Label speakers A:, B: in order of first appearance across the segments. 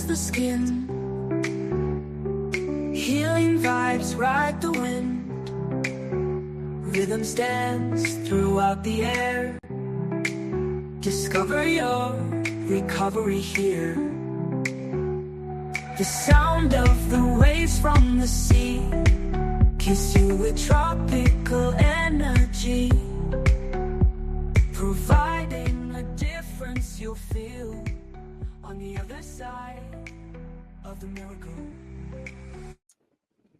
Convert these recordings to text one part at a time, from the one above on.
A: the skin. Healing vibes ride the wind. Rhythms dance throughout the air. Discover your recovery here. The sound of the waves from the sea kiss you with tropical energy, providing a difference you'll feel on the other side of the miracle.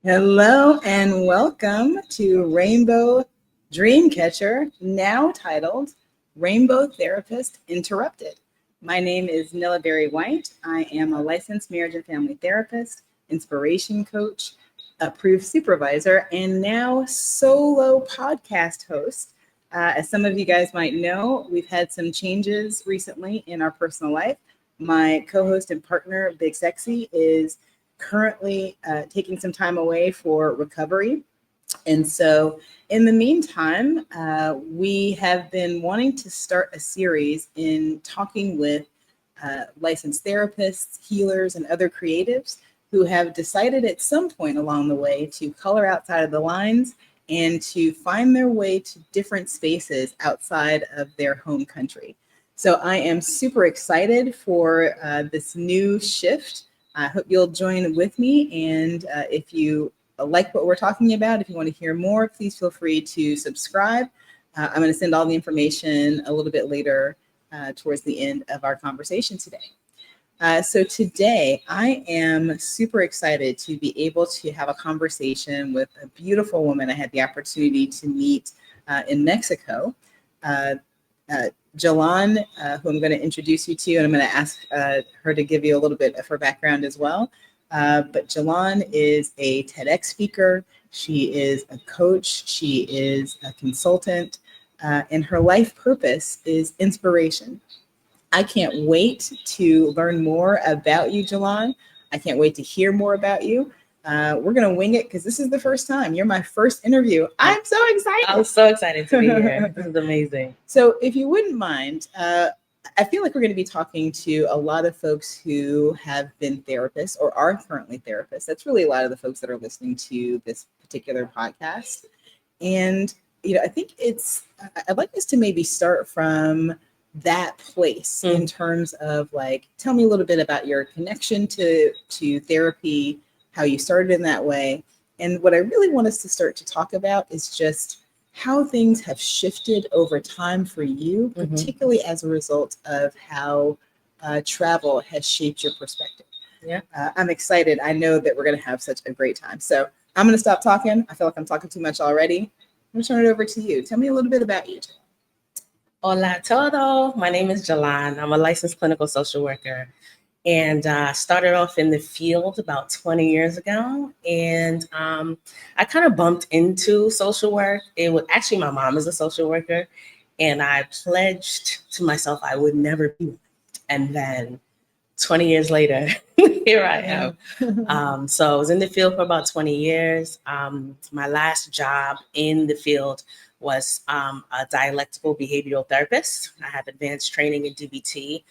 B: Hello and welcome to Rainbow Dreamcatcher, now titled Rainbow Therapist Interrupted. My name is Nilla White. I am a licensed marriage and family therapist, inspiration coach, approved supervisor, and now solo podcast host. As some of you guys might know, we've had some changes recently in our personal life. My co-host and partner, Big Sexy, is currently taking some time away for recovery. And so in the meantime, we have been wanting to start a series in talking with licensed therapists, healers, and other creatives who have decided at some point along the way to color outside of the lines and to find their way to different spaces outside of their home country. So I am super excited for this new shift. I hope you'll join with me. And if you like what we're talking about, if you want to hear more, please feel free to subscribe. I'm going to send all the information a little bit later towards the end of our conversation today. So today I am super excited to be able to have a conversation with a beautiful woman I had the opportunity to meet in Mexico. Jelan, who I'm going to introduce you to, and I'm going to ask her to give you a little bit of her background as well. But Jelan is a TEDx speaker. She is a coach. She is a consultant. And her life purpose is inspiration. I can't wait to learn more about you, Jelan. I can't wait to hear more about you. We're going to wing it because this is the first time. You're my first interview. I'm so excited.
C: I'm so excited to be here. This is amazing.
B: So if you wouldn't mind, I feel like we're going to be talking to a lot of folks who have been therapists or are currently therapists. That's really a lot of the folks that are listening to this particular podcast. And, I think I'd like us to maybe start from that place in terms of tell me a little bit about your connection to therapy, how you started in that way. And what I really want us to start to talk about is just how things have shifted over time for you, particularly as a result of how travel has shaped your perspective.
C: Yeah,
B: I'm excited. I know that we're going to have such a great time. So I'm going to stop talking. I feel like I'm talking too much already. I'm going to turn it over to you. Tell me a little bit about you.
C: Hola todo. My name is Jelan. I'm a licensed clinical social worker and started off in the field about 20 years ago. And I kind of bumped into social work. It was actually, my mom is a social worker, and I pledged to myself I would never be one. And then 20 years later, here I am. So I was in the field for about 20 years. My last job in the field was a dialectical behavioral therapist. I have advanced training in DBT.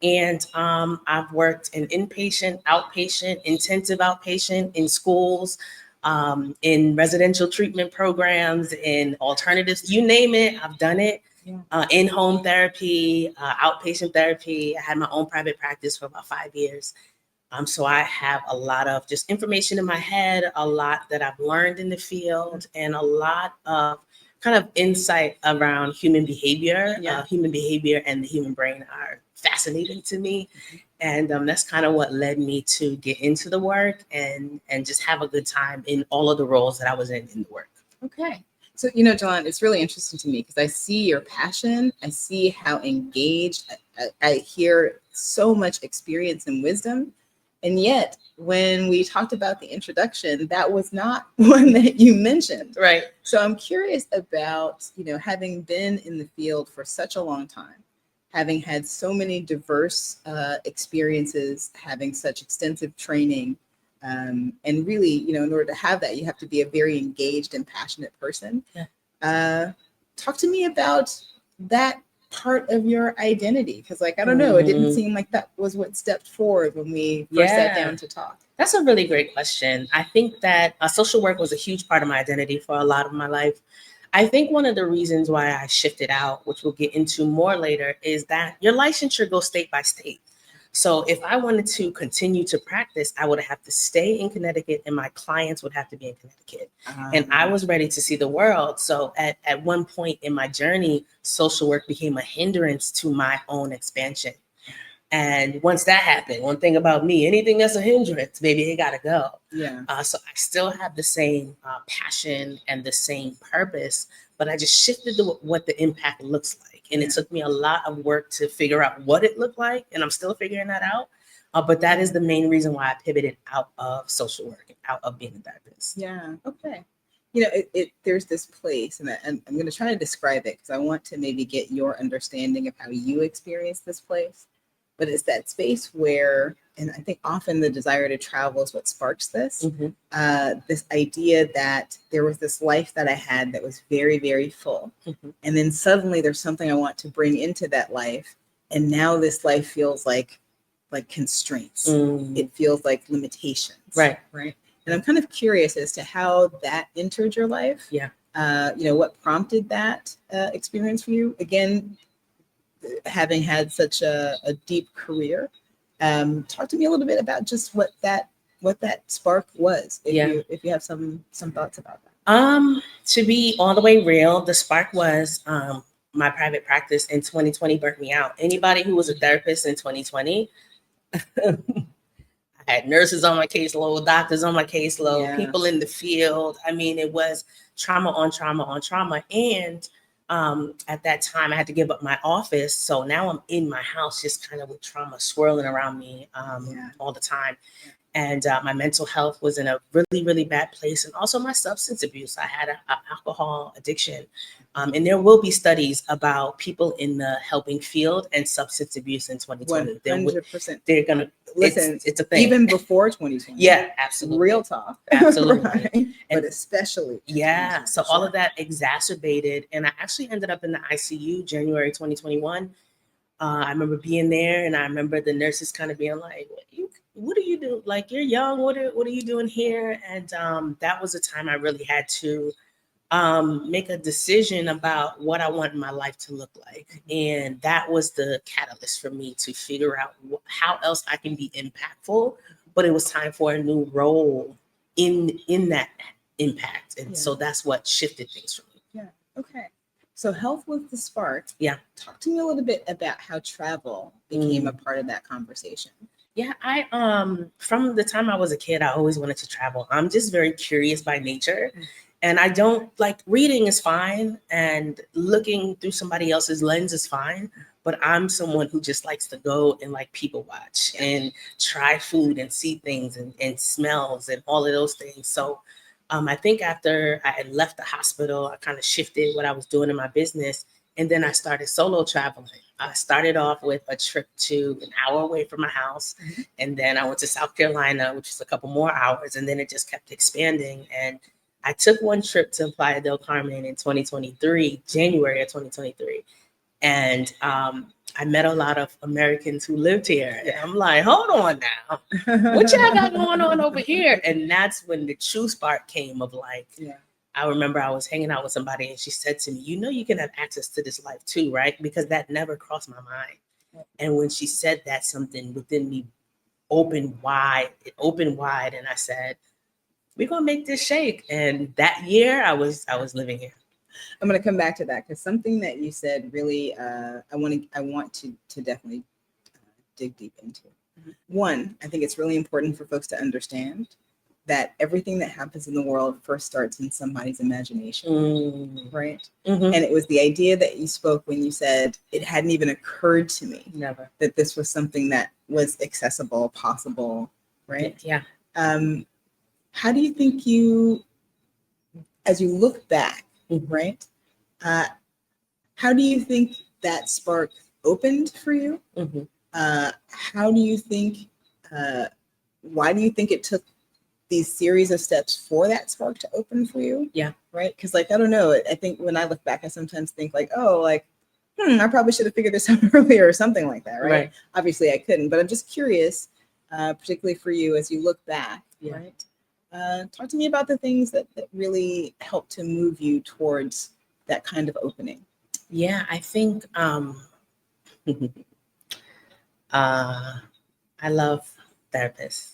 C: And I've worked in inpatient, outpatient, intensive outpatient, in schools, in residential treatment programs, in alternatives, you name it, I've done it. In-home therapy, outpatient therapy. I had my own private practice for about 5 years. So I have a lot of just information in my head, a lot that I've learned in the field, and a lot of kind of insight around human behavior. Human behavior and the human brain are fascinating to me. And that's kind of what led me to get into the work and just have a good time in all of the roles that I was in the work.
B: Okay. So, Jelan, it's really interesting to me because I see your passion. I see how engaged. I hear so much experience and wisdom. And yet, when we talked about the introduction, that was not one that you mentioned.
C: Right.
B: So I'm curious about, having been in the field for such a long time, having had so many diverse experiences, having such extensive training, and really, in order to have that, you have to be a very engaged and passionate person.
C: Yeah.
B: Talk to me about that part of your identity? Because like, I don't know, it didn't seem like that was what stepped forward when we first sat down to talk.
C: That's a really great question. I think that social work was a huge part of my identity for a lot of my life. I think one of the reasons why I shifted out, which we'll get into more later, is that your licensure goes state by state. So if I wanted to continue to practice, I would have to stay in Connecticut and my clients would have to be in Connecticut. And I was ready to see the world. So at one point in my journey, social work became a hindrance to my own expansion. And once that happened, one thing about me, anything that's a hindrance, baby, it gotta go.
B: Yeah.
C: So I still have the same passion and the same purpose, but I just shifted to what the impact looks like. And it took me a lot of work to figure out what it looked like. And I'm still figuring that out. But that is the main reason why I pivoted out of social work, out of being a therapist.
B: Yeah. Okay. You know, there's this place, and I'm going to try to describe it because I want to maybe get your understanding of how you experience this place. But it's that space where, and I think often the desire to travel is what sparks this. This idea that there was this life that I had that was very, very full. And then suddenly there's something I want to bring into that life. And now this life feels like constraints. It feels like limitations. Right. And I'm kind of curious as to how that entered your life. You know, what prompted that experience for you? Again, having had such a deep career, talk to me a little bit about just what that spark was. If you have some thoughts about that.
C: To be all the way real, the spark was my private practice in 2020 burnt me out. Anybody who was a therapist in 2020, I had nurses on my caseload, doctors on my caseload, people in the field. I mean, it was trauma on trauma on trauma. And at that time, I had to give up my office. So now I'm in my house, just kind of with trauma swirling around me all the time. And my mental health was in a really, really bad place. And also my substance abuse. I had an alcohol addiction. And there will be studies about people in the helping field and substance abuse in 2020.
B: 100%.
C: They're going to listen. It's a thing.
B: Even before 2020.
C: Yeah, absolutely.
B: Real talk.
C: Absolutely.
B: Right? But especially.
C: Yeah. So all of that exacerbated. And I actually ended up in the ICU January 2021. I remember being there, and I remember the nurses kind of being like, what are you doing? Like, you're young. What are you doing here? And that was a time I really had to make a decision about what I want my life to look like. And that was the catalyst for me to figure out how else I can be impactful. But it was time for a new role in that impact. And so that's what shifted things for me.
B: Yeah. Okay. So health was the spark.
C: Yeah.
B: Talk to me a little bit about how travel became a part of that conversation.
C: Yeah, I from the time I was a kid, I always wanted to travel. I'm just very curious by nature. And I don't like reading is fine, and looking through somebody else's lens is fine. But I'm someone who just likes to go and like people watch and try food and see things and smells and all of those things. So I think after I had left the hospital, I kind of shifted what I was doing in my business. And then I started solo traveling. I started off with a trip to an hour away from my house. And then I went to South Carolina, which is a couple more hours. And then it just kept expanding. And I took one trip to Playa del Carmen in 2023, January of 2023. And I met a lot of Americans who lived here. And I'm like, hold on now. What y'all got going on over here? And that's when the true spark came of like, I remember I was hanging out with somebody and she said to me, you know, you can have access to this life too, right? Because that never crossed my mind. And when she said that, something within me opened wide. It opened wide. And I said, we're going to make this shake. And that year I was living here.
B: I'm going to come back to that because something that you said really, I want to definitely dig deep into. One, I think it's really important for folks to understand that everything that happens in the world first starts in somebody's imagination, right? And it was the idea that you spoke when you said it hadn't even occurred to me that this was something that was accessible, possible, right?
C: Yeah.
B: How do you think you, as you look back, right? How do you think that spark opened for you? How do you think, why do you think it took these series of steps for that spark to open for you?
C: Yeah.
B: Right? Because like, I don't know, I think when I look back, I sometimes think like, oh, like I probably should have figured this out earlier or something like that, right?
C: Right.
B: Obviously I couldn't, but I'm just curious, particularly for you as you look back,
C: Yeah.
B: right? Talk to me about the things that really help to move you towards that kind of opening.
C: Yeah, I think I love therapists.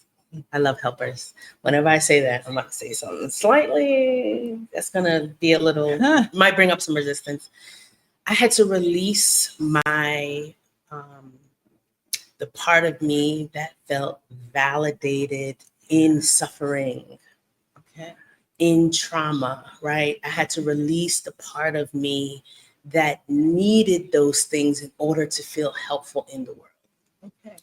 C: I love helpers. Whenever I say that, I'm about to say something slightly that's gonna be a little might bring up some resistance. I had to release my the part of me that felt validated in suffering,
B: Okay.
C: in trauma, right? I had to release the part of me that needed those things in order to feel helpful in the world.
B: Okay.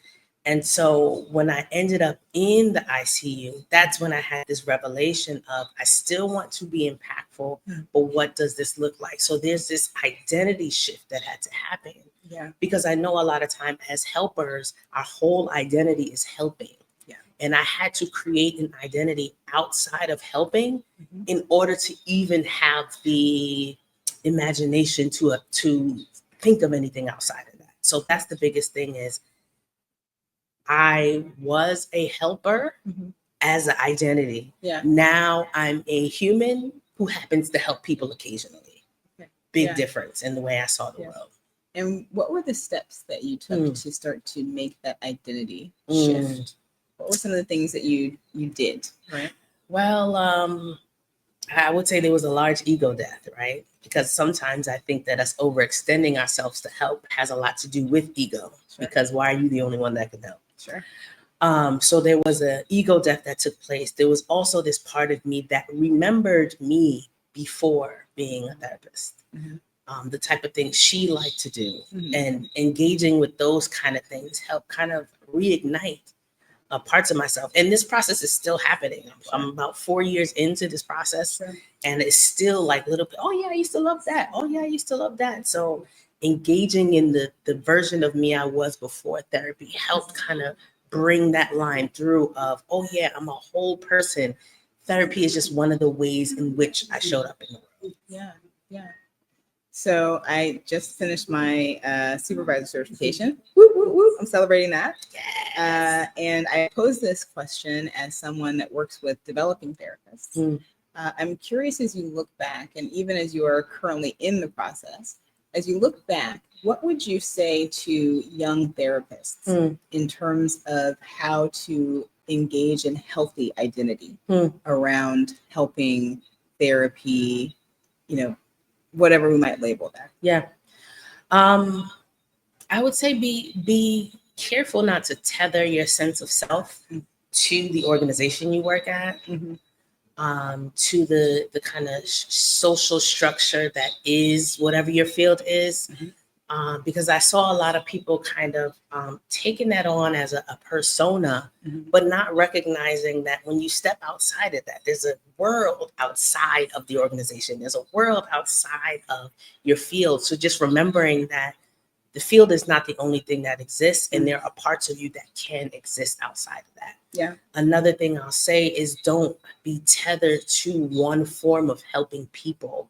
C: And so when I ended up in the ICU, that's when I had this revelation of I still want to be impactful, but what does this look like? So there's this identity shift that had to happen.
B: Yeah.
C: Because I know a lot of time as helpers, our whole identity is helping.
B: Yeah.
C: And I had to create an identity outside of helping in order to even have the imagination to think of anything outside of that. So that's the biggest thing is I was a helper as an identity.
B: Yeah.
C: Now I'm a human who happens to help people occasionally.
B: Okay.
C: Big difference in the way I saw the
B: Yeah.
C: world.
B: And what were the steps that you took to start to make that identity shift? What were some of the things that you did? Right.
C: Well, I would say there was a large ego death, right? Because sometimes I think that us overextending ourselves to help has a lot to do with ego. Sure. Because why are you the only one that can help?
B: Sure.
C: So there was an ego death that took place. There was also this part of me that remembered me before being a therapist. The type of things she liked to do, and engaging with those kind of things helped kind of reignite parts of myself. And this process is still happening. Sure. I'm about 4 years into this process, and it's still like little, oh yeah, I used to love that. Oh yeah, I used to love that. So engaging in the version of me I was before therapy helped kind of bring that line through of, oh yeah, I'm a whole person. Therapy is just one of the ways in which I showed up in the world.
B: Yeah, yeah. So I just finished my supervisor certification. Whoop, whoop, whoop. I'm celebrating that.
C: Yes.
B: And I pose this question as someone that works with developing therapists. I'm curious, as you look back, and even as you are currently in the process, as you look back, what would you say to young therapists in terms of how to engage in healthy identity around helping, therapy, whatever we might label that?
C: Yeah. I would say be careful not to tether your sense of self to the organization you work at, to the kind of social structure that is whatever your field is. Because I saw a lot of people kind of taking that on as a persona, but not recognizing that when you step outside of that, there's a world outside of the organization. There's a world outside of your field. So just remembering that the field is not the only thing that exists, and there are parts of you that can exist outside of that.
B: Yeah.
C: Another thing I'll say is don't be tethered to one form of helping people.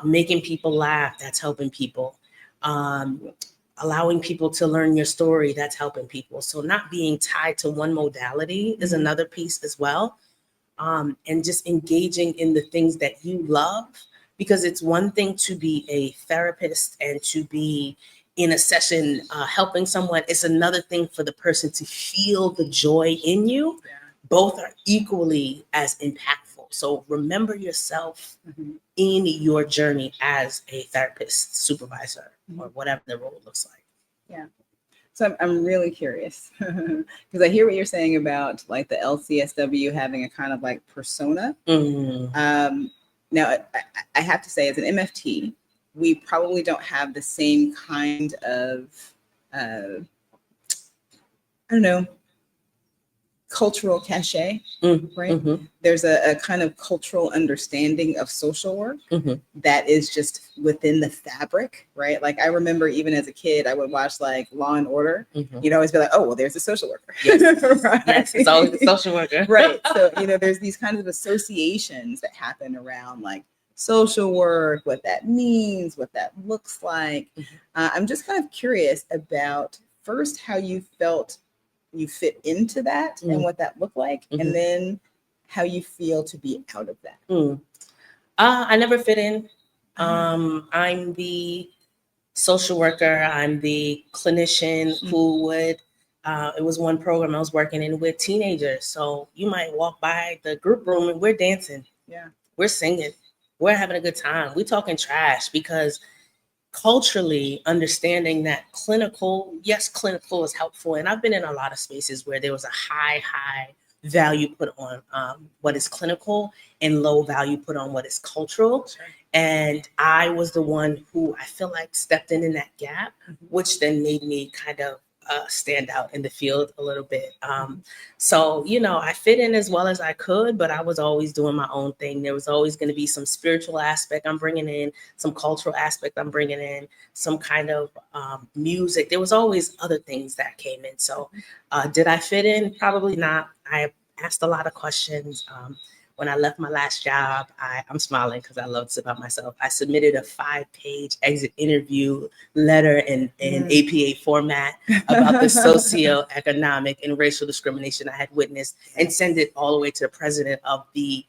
C: Making people laugh, that's helping people. Allowing people to learn your story, that's helping people. So not being tied to one modality is another piece as well. And just engaging in the things that you love, because it's one thing to be a therapist and to be in a session helping someone. It's another thing for the person to feel the joy in you. Both are equally as impactful. So remember yourself in your journey as a therapist, supervisor, or whatever the role looks like.
B: Yeah. So I'm really curious because I hear what you're saying about like the LCSW having a kind of like persona. Now, I have to say, as an MFT, we probably don't have the same kind of, I don't know, cultural cachet, right? There's a kind of cultural understanding of social work that is just within the fabric, right? Like I remember even as a kid, I would watch like Law and Order. You'd always be like, oh, well, there's a social worker.
C: Right? Yes, it's always a social worker.
B: Right. So, there's these kinds of associations that happen around like social work, what that means, what that looks like. I'm just kind of curious about first how you felt you fit into that and what that looked like, and then how you feel to be out of that.
C: I never fit in. I'm the social worker. I'm the clinician who would, it was one program I was working in with teenagers. So you might walk by the group room and we're dancing.
B: Yeah.
C: We're singing. We're having a good time. We're talking trash because culturally understanding that clinical is helpful. And I've been in a lot of spaces where there was a high value put on what is clinical and low value put on what is cultural.
B: Sure. And
C: I was the one who I feel like stepped in that gap, which then made me kind of stand out in the field a little bit. So, I fit in as well as I could, but I was always doing my own thing. There was always going to be some spiritual aspect I'm bringing in, some cultural aspect I'm bringing in, some kind of music. There was always other things that came in. So did I fit in? Probably not. I asked a lot of questions. When I left my last job, I'm smiling because I love this about myself. I submitted a 5-page exit interview letter in APA format about the socioeconomic and racial discrimination I had witnessed and send it all the way to the president of the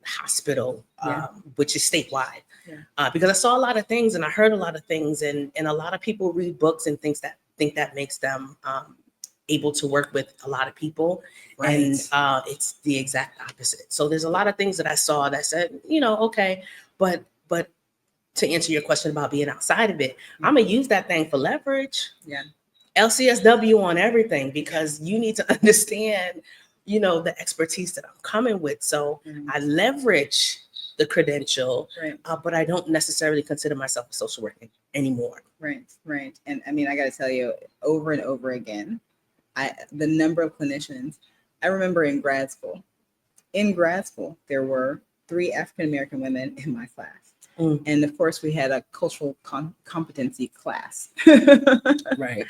C: hospital, which is statewide. Because I saw a lot of things and I heard a lot of things, and a lot of people read books and think that makes them able to work with a lot of people. Right. And it's the exact opposite. So there's a lot of things that I saw that said, okay, but to answer your question about being outside of it, I'm gonna use that thing for leverage. Yeah. LCSW on everything, because you need to understand, the expertise that I'm coming with. So I leverage the credential, but I don't necessarily consider myself a social worker anymore.
B: Right. And I mean, I got to tell you over and over again, the number of clinicians, I remember in grad school, there were 3 African-American women in my class. And of course we had a cultural competency class.
C: Right.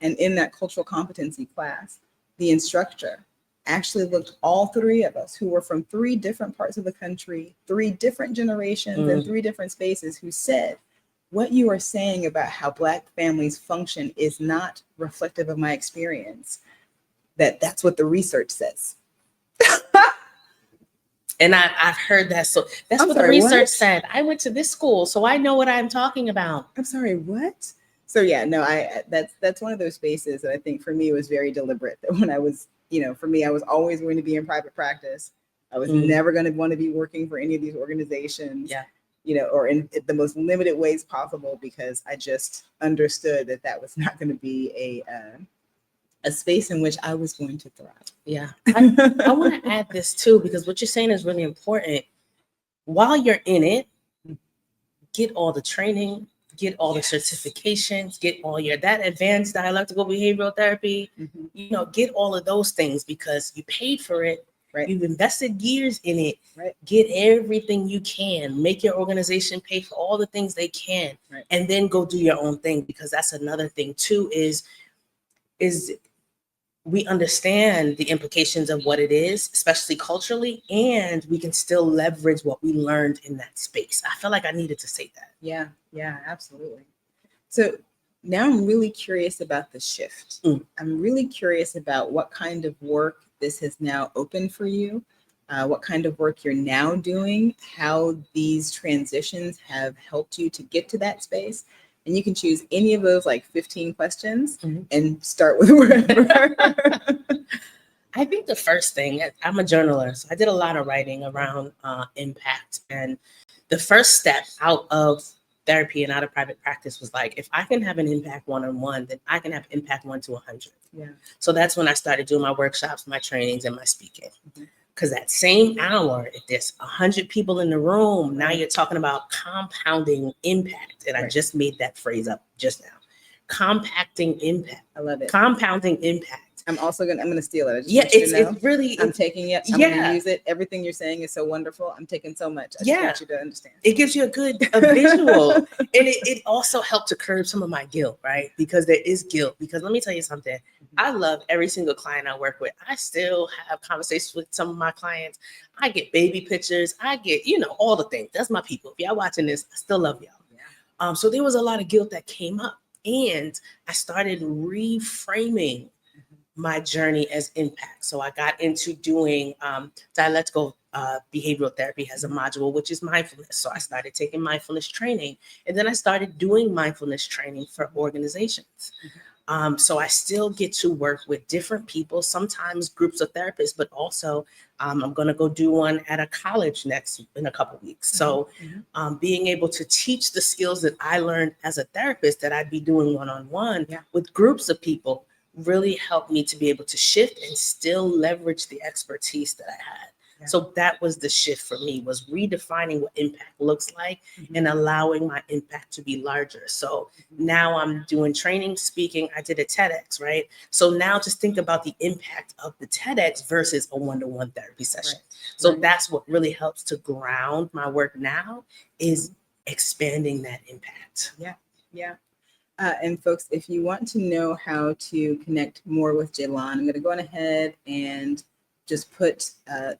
B: And in that cultural competency class, the instructor actually looked all 3 of us who were from 3 different parts of the country, 3 different generations and 3 different spaces, who said, what you are saying about how Black families function is not reflective of my experience. That's what the research says.
C: And I've heard that. So that's what the research said. I went to this school, so I know what I'm talking about.
B: I'm sorry, what? So yeah, no, that's one of those spaces that I think for me was very deliberate. That when I was, for me, I was always going to be in private practice. I was never going to want to be working for any of these organizations. Yeah. Or in the most limited ways possible, because I just understood that was not going to be a space in which I was going to thrive.
C: Yeah. I want to add this too, because what you're saying is really important. While you're in it, get all the training, get all the certifications, get all that advanced dialectical behavioral therapy, get all of those things, because you paid for it. Right. You've invested years in it. Right. Get everything you can. Make your organization pay for all the things they can, and then go do your own thing. Because that's another thing too, is we understand the implications of what it is, especially culturally, and we can still leverage what we learned in that space. I feel like I needed to say that.
B: Yeah, absolutely. So now I'm really curious about the shift. I'm really curious about what kind of work this has now opened for you, what kind of work you're now doing, how these transitions have helped you to get to that space. And you can choose any of those 15 questions and start with wherever.
C: I think the first thing, I'm a journaler, so I did a lot of writing around impact. And the first step out of therapy and out of private practice was if I can have an impact one-on-one, then I can have impact 1 to 100. Yeah. So that's when I started doing my workshops, my trainings, and my speaking. Because that same hour, if there's 100 people in the room, now you're talking about compounding impact. And I just made that phrase up just now. Compacting impact.
B: I love it.
C: Compounding impact.
B: I'm gonna steal it.
C: It's really.
B: I'm taking it. I'm gonna use it. Everything you're saying is so wonderful. I'm taking so much. I just want you to understand.
C: It gives you a visual, and it also helped to curb some of my guilt, right? Because there is guilt. Because let me tell you something. I love every single client I work with. I still have conversations with some of my clients. I get baby pictures. I get, all the things. That's my people. If y'all watching this, I still love y'all.
B: Yeah.
C: So there was a lot of guilt that came up, and I started reframing my journey as impact. So I got into doing dialectical behavioral therapy has a module, which is mindfulness. So I started taking mindfulness training, and then I started doing mindfulness training for organizations. So I still get to work with different people, sometimes groups of therapists, but also I'm going to go do one at a college in a couple weeks. So being able to teach the skills that I learned as a therapist that I'd be doing one-on-one with groups of people really helped me to be able to shift and still leverage the expertise that I had. Yeah. So that was the shift for me, was redefining what impact looks like and allowing my impact to be larger. So now I'm doing training, speaking. I did a TEDx, right? So now just think about the impact of the TEDx versus a one-to-one therapy session. Right. So that's what really helps to ground my work now, is expanding that impact.
B: Yeah, yeah. And folks, if you want to know how to connect more with Jelan, I'm going to go on ahead and just put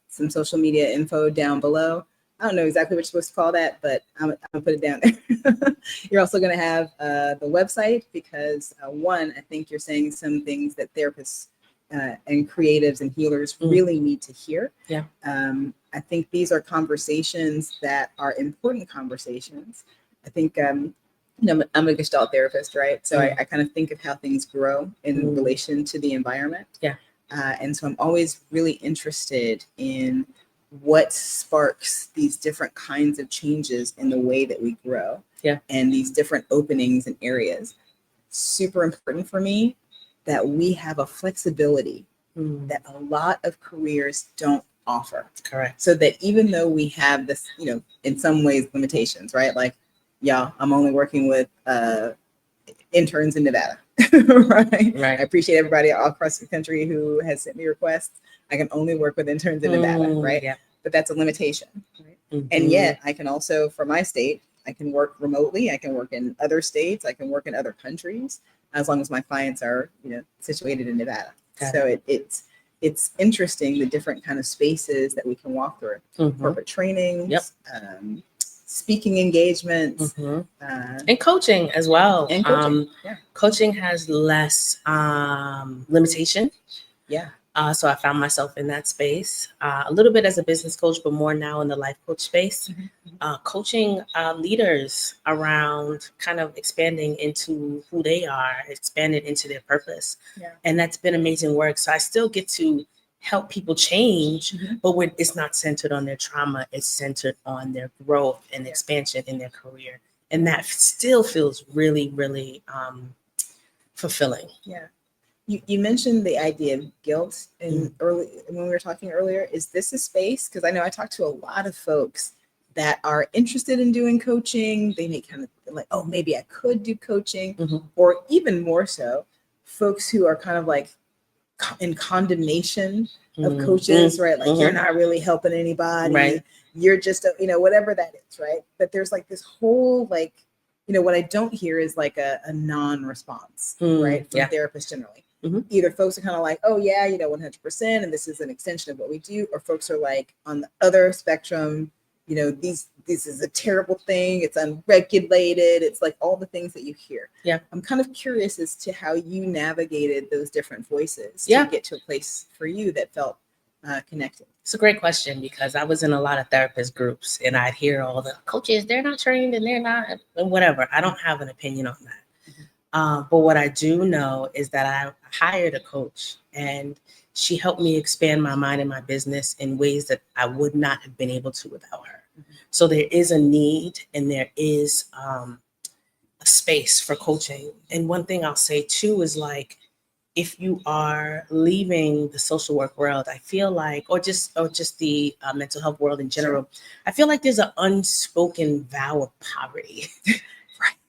B: some social media info down below. I don't know exactly what you're supposed to call that, but I'm going to put it down there. You're also going to have the website because, one, I think you're saying some things that therapists and creatives and healers really need to hear.
C: Yeah.
B: I think these are conversations that are important conversations. I think I'm a Gestalt therapist, right? So I kind of think of how things grow in relation to the environment.
C: Yeah.
B: And so I'm always really interested in what sparks these different kinds of changes in the way that we grow.
C: Yeah.
B: And these different openings and areas. Super important for me that we have a flexibility that a lot of careers don't offer.
C: Correct.
B: So that even though we have this, in some ways limitations, right? Like, I'm only working with interns in Nevada, right? I appreciate everybody all across the country who has sent me requests. I can only work with interns in Nevada, right?
C: Yeah.
B: But that's a limitation, right? And yet I can also, for my state, I can work remotely. I can work in other states. I can work in other countries, as long as my clients are, situated in Nevada. So it's interesting, the different kind of spaces that we can walk through. Corporate trainings, speaking engagements,
C: and coaching as well.
B: And coaching,
C: coaching has less limitation.
B: Yeah.
C: So I found myself in that space a little bit as a business coach, but more now in the life coach space, coaching leaders around kind of expanding into who they are, expanding into their purpose. Yeah. And that's been amazing work. So I still get to help people change, but it's not centered on their trauma. It's centered on their growth and expansion in their career. And that still feels really, really fulfilling.
B: Yeah. You mentioned the idea of guilt when we were talking earlier. Is this a space? Because I know I talk to a lot of folks that are interested in doing coaching. They may kind of like, oh, maybe I could do coaching, or even more so, folks who are kind of like in condemnation of coaches, right? Like you're not really helping anybody.
C: Right.
B: You're just, whatever that is, right? But there's like this whole like, what I don't hear is like a non-response, right? From therapists generally. Either folks are kind of like, oh yeah, 100%, and this is an extension of what we do, or folks are like on the other spectrum, this is a terrible thing, it's unregulated, it's like all the things that you hear. Yeah. I'm kind of curious as to how you navigated those different voices to get to a place for you that felt connected.
C: It's a great question, because I was in a lot of therapist groups and I'd hear all the coaches, they're not trained and they're not, and whatever. I don't have an opinion on that. But what I do know is that I hired a coach, and she helped me expand my mind and my business in ways that I would not have been able to without her. So there is a need, and there is a space for coaching. And one thing I'll say too is, like, if you are leaving the social work world, I feel like, or just the mental health world in general, I feel like there's an unspoken vow of poverty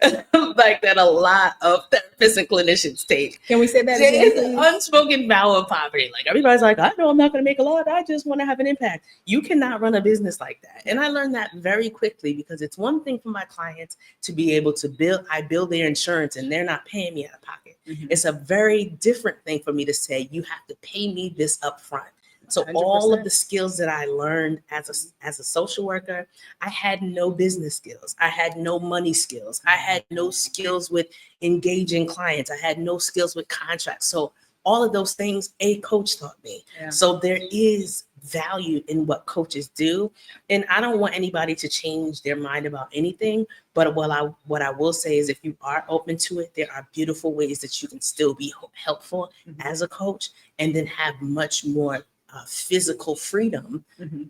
C: Like that a lot of therapists and clinicians take.
B: Can we say that again,
C: It's
B: please?
C: unspoken vow of poverty. Like everybody's like, I know I'm not going to make a lot. I just want to have an impact. You cannot run a business like that. And I learned that very quickly because it's one thing for my clients to be able to build their insurance and they're not paying me out of pocket.
B: Mhm.
C: It's a very different thing for me to say, you have to pay me this up front. So
B: 100%.
C: all of the skills that I learned as a social worker, I had no business skills. I had no money skills. I had no skills with engaging clients. I had no skills with contracts. So all of those things a coach taught me.
B: Yeah.
C: So there is value in what coaches do. And I don't want anybody to change their mind about anything. But what I will say is if you are open to it, there are beautiful ways that you can still be helpful as a coach and then have much more physical freedom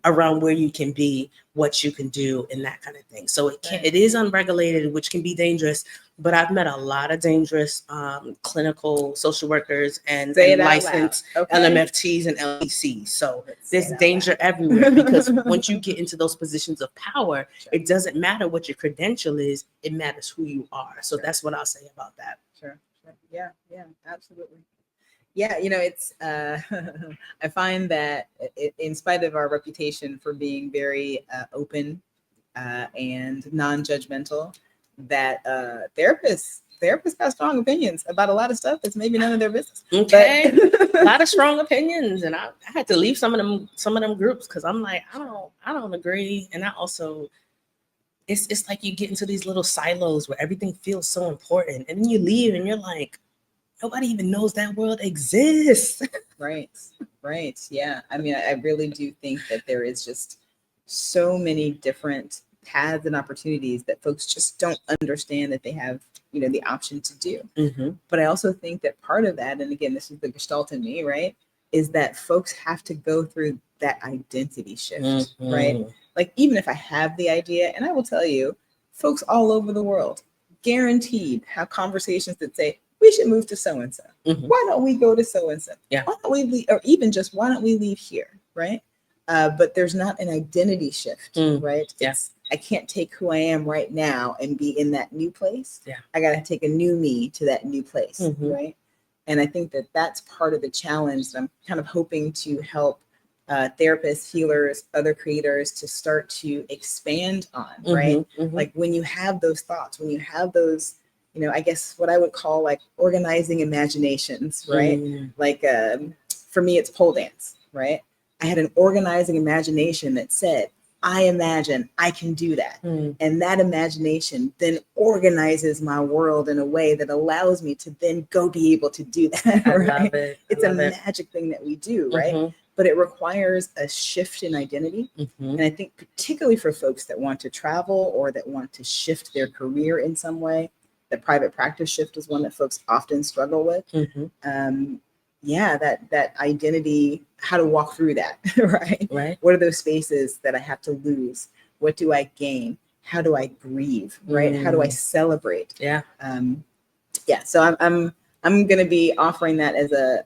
C: around where you can be, what you can do, and that kind of thing. So it is unregulated, which can be dangerous. But I've met a lot of dangerous clinical social workers and licensed LMFTs and LECs. So there's danger everywhere because once you get into those positions of power, it doesn't matter what your credential is; it matters who you are. So that's what I'll say about that.
B: Sure. Yeah, absolutely. Yeah, it's, I find that in spite of our reputation for being very open and non-judgmental, that therapists have strong opinions about a lot of stuff that's maybe none of their business.
C: Okay, a lot of strong opinions, and I had to leave some of them groups because I'm like, I don't agree, and I also. It's like you get into these little silos where everything feels so important, and then you leave and you're like, nobody even knows that world exists. Right.
B: Yeah. I mean, I really do think that there is just so many different paths and opportunities that folks just don't understand that they have, the option to do.
C: Mm-hmm.
B: But I also think that part of that, and again, this is the Gestalt in me, right, is that folks have to go through that identity shift, right? Like, even if I have the idea, and I will tell you, folks all over the world guaranteed have conversations that say, we should move to so-and-so. Why don't we go to so-and-so?
C: Yeah.
B: Why don't we leave, or even just why don't we leave here, right? But there's not an identity shift, right?
C: Yes.
B: I can't take who I am right now and be in that new place.
C: Yeah.
B: I got to take a new me to that new place, right? And I think that that's part of the challenge that I'm kind of hoping to help therapists, healers, other creators to start to expand on, right? Like when you have those thoughts, when you have those, I guess what I would call like organizing imaginations, right? Like for me, it's pole dance, right? I had an organizing imagination that said, I imagine I can do that. And that imagination then organizes my world in a way that allows me to then go be able to do that. Right?
C: I love it.
B: It's a magic thing that we do, right? But it requires a shift in identity. And I think particularly for folks that want to travel or that want to shift their career in some way, the private practice shift is one that folks often struggle with. That identity, how to walk through that, right? What are those spaces that I have to lose? What do I gain? How do I grieve, right? How do I celebrate? So I'm going to be offering that as a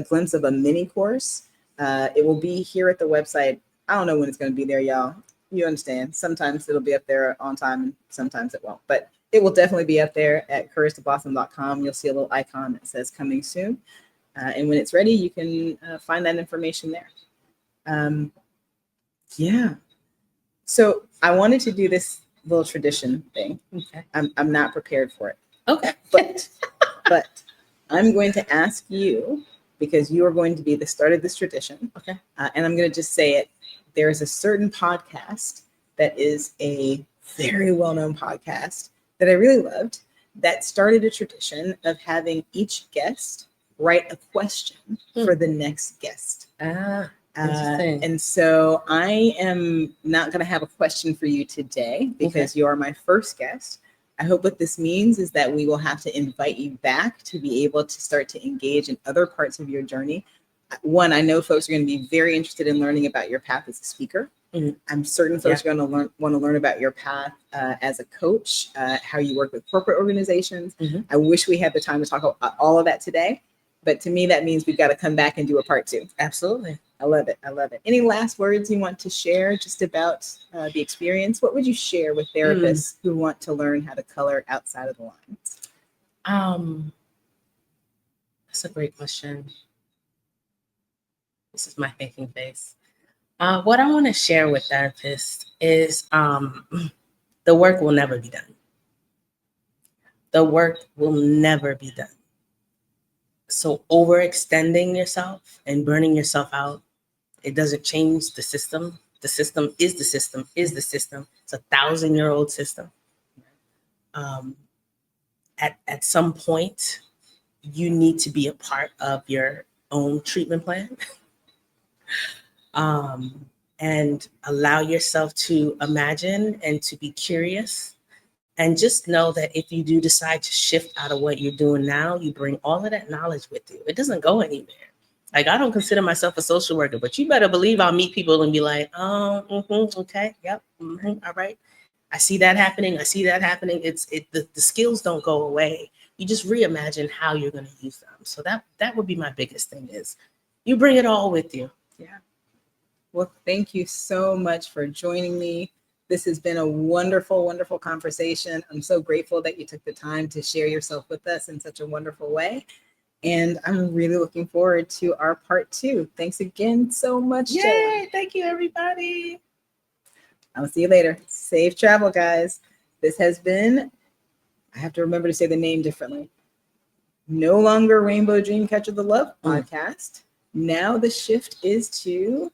B: glimpse of a mini course. It will be here at the website. I don't know when it's going to be there, y'all. You understand. Sometimes it'll be up there on time and sometimes it won't, but it will definitely be up there at couragetoblossom.com. You'll see a little icon that says coming soon. And when it's ready, you can find that information there. So I wanted to do this little tradition thing.
C: Okay.
B: I'm not prepared for it.
C: Okay.
B: But I'm going to ask you, because you are going to be the start of this tradition.
C: Okay.
B: And I'm going to just say it. There is a certain podcast that is a very well-known podcast that I really loved that started a tradition of having each guest write a question for the next guest.
C: Interesting.
B: And so I am not going to have a question for you today because you are my first guest. I hope what this means is that we will have to invite you back to be able to start to engage in other parts of your journey. One, I know folks are going to be very interested in learning about your path as a speaker. I'm certain folks are going to want to learn about your path as a coach, how you work with corporate organizations. I wish we had the time to talk about all of that today. But to me, that means we've got to come back and do a part 2.
C: Absolutely.
B: I love it. I love it. Any last words you want to share just about the experience? What would you share with therapists who want to learn how to color outside of the lines?
C: That's a great question. This is my thinking face. What I want to share with therapists is the work will never be done. The work will never be done. So overextending yourself and burning yourself out, it doesn't change the system. The system is the system is the system. It's a 1,000-year-old system. At some point, you need to be a part of your own treatment plan. And allow yourself to imagine and to be curious. And just know that if you do decide to shift out of what you're doing now, you bring all of that knowledge with you. It doesn't go anywhere. Like, I don't consider myself a social worker, but you better believe I'll meet people and be like, okay, yep, all right. I see that happening. I see that happening. The skills don't go away. You just reimagine how you're going to use them. So that would be my biggest thing is you bring it all with you.
B: Yeah. Well, thank you so much for joining me. This has been a wonderful, wonderful conversation. I'm so grateful that you took the time to share yourself with us in such a wonderful way. And I'm really looking forward to our part 2. Thanks again so much.
C: Yay!
B: Jelan.
C: Thank you, everybody.
B: I'll see you later. Safe travel, guys. This has been, I have to remember to say the name differently. No longer Rainbow Dreamcatcher The Love Podcast. Now the shift is to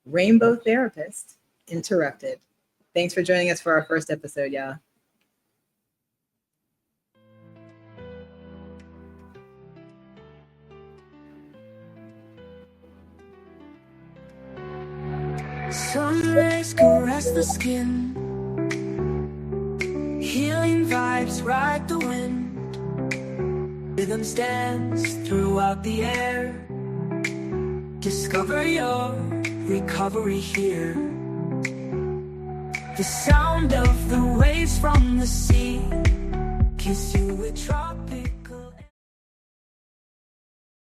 B: Rainbow Therapist Interrupted. Thanks for joining us for our first episode, y'all.
A: Sun rays caress the skin, healing vibes ride the wind, rhythms dance throughout the air. Discover your recovery here. The sound of the waves from the sea kiss you with tropical